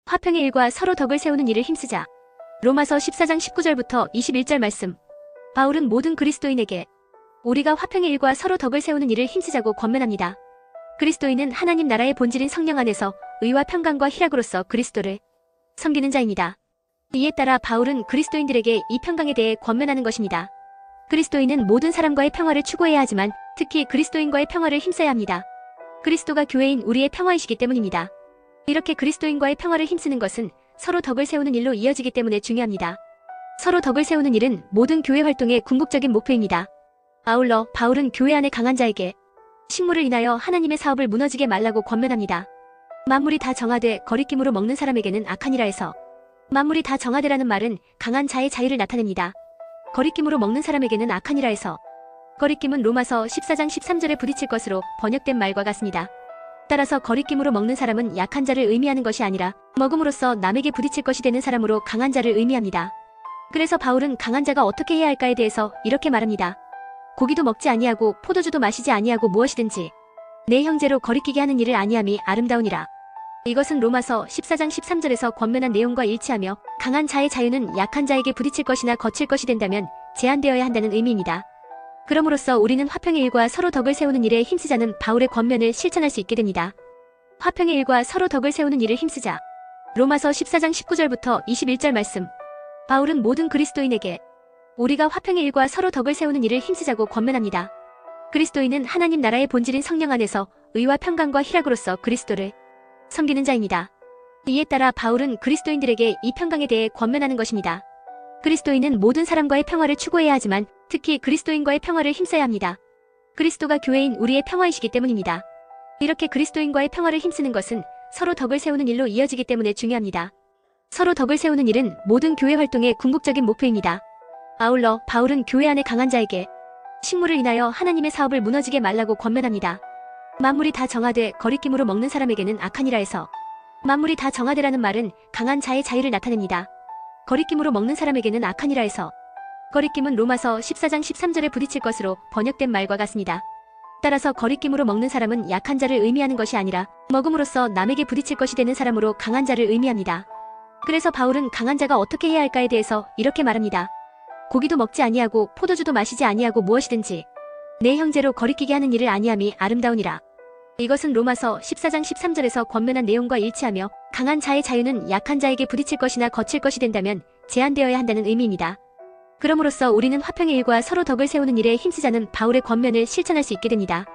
화평의 일과 서로 덕을 세우는 일을 힘쓰자. 로마서 14장 19절부터 21절 말씀. 바울은 모든 그리스도인에게 우리가 화평의 일과 서로 덕을 세우는 일을 힘쓰자고 권면합니다. 그리스도인은 하나님 나라의 본질인 성령 안에서 의와 평강과 희락으로서 그리스도를 섬기는 자입니다. 이에 따라 바울은 그리스도인들에게 이 평강에 대해 권면하는 것입니다. 그리스도인은 모든 사람과의 평화를 추구해야 하지만 특히 그리스도인과의 평화를 힘써야 합니다. 그리스도가 교회인 우리의 평화이시기 때문입니다. 이렇게 그리스도인과의 평화를 힘쓰는 것은 서로 덕을 세우는 일로 이어지기 때문에 중요합니다. 서로 덕을 세우는 일은 모든 교회 활동의 궁극적인 목표입니다. 아울러 바울은 교회 안에 강한 자에게 식물을 인하여 하나님의 사업을 무너지게 말라고 권면합니다. 만물이 다 정하되 거리낌으로 먹는 사람에게는 악하니라 해서 만물이 다 정하되라는 말은 강한 자의 자유를 나타냅니다. 거리낌으로 먹는 사람에게는 악하니라 해서 거리낌은 로마서 14장 13절에 부딪힐 것으로 번역된 말과 같습니다. 따라서 거리낌으로 먹는 사람은 약한 자를 의미하는 것이 아니라 먹음으로써 남에게 부딪힐 것이 되는 사람으로 강한 자를 의미합니다. 그래서 바울은 강한 자가 어떻게 해야 할까에 대해서 이렇게 말합니다. 고기도 먹지 아니하고 포도주도 마시지 아니하고 무엇이든지 내 형제로 거리끼게 하는 일을 아니함이 아름다우니라. 이것은 로마서 14장 13절에서 권면한 내용과 일치하며 강한 자의 자유는 약한 자에게 부딪힐 것이나 거칠 것이 된다면 제한되어야 한다는 의미입니다. 그럼으로써 우리는 화평의 일과 서로 덕을 세우는 일에 힘쓰자는 바울의 권면을 실천할 수 있게 됩니다. 화평의 일과 서로 덕을 세우는 일을 힘쓰자. 로마서 14장 19절부터 21절 말씀. 바울은 모든 그리스도인에게 우리가 화평의 일과 서로 덕을 세우는 일을 힘쓰자고 권면합니다. 그리스도인은 하나님 나라의 본질인 성령 안에서 의와 평강과 희락으로서 그리스도를 섬기는 자입니다. 이에 따라 바울은 그리스도인들에게 이 평강에 대해 권면하는 것입니다. 그리스도인은 모든 사람과의 평화를 추구해야 하지만 특히 그리스도인과의 평화를 힘써야 합니다. 그리스도가 교회인 우리의 평화이시기 때문입니다. 이렇게 그리스도인과의 평화를 힘쓰는 것은 서로 덕을 세우는 일로 이어지기 때문에 중요합니다. 서로 덕을 세우는 일은 모든 교회 활동의 궁극적인 목표입니다. 아울러 바울은 교회 안에 강한 자에게 식물을 인하여 하나님의 사업을 무너지게 말라고 권면합니다. 만물이 다 정하되 거리낌으로 먹는 사람에게는 악하니라 해서 만물이 다 정하되라는 말은 강한 자의 자유를 나타냅니다. 거리낌으로 먹는 사람에게는 악하니라 해서 거리낌은 로마서 14장 13절에 부딪힐 것으로 번역된 말과 같습니다. 따라서 거리낌으로 먹는 사람은 약한 자를 의미하는 것이 아니라 먹음으로써 남에게 부딪힐 것이 되는 사람으로 강한 자를 의미합니다. 그래서 바울은 강한 자가 어떻게 해야 할까에 대해서 이렇게 말합니다. 고기도 먹지 아니하고 포도주도 마시지 아니하고 무엇이든지 내 형제로 거리끼게 하는 일을 아니함이 아름다우니라. 이것은 로마서 14장 13절에서 권면한 내용과 일치하며 강한 자의 자유는 약한 자에게 부딪힐 것이나 거칠 것이 된다면 제한되어야 한다는 의미입니다. 그럼으로써 우리는 화평의 일과 서로 덕을 세우는 일에 힘쓰자는 바울의 권면을 실천할 수 있게 됩니다.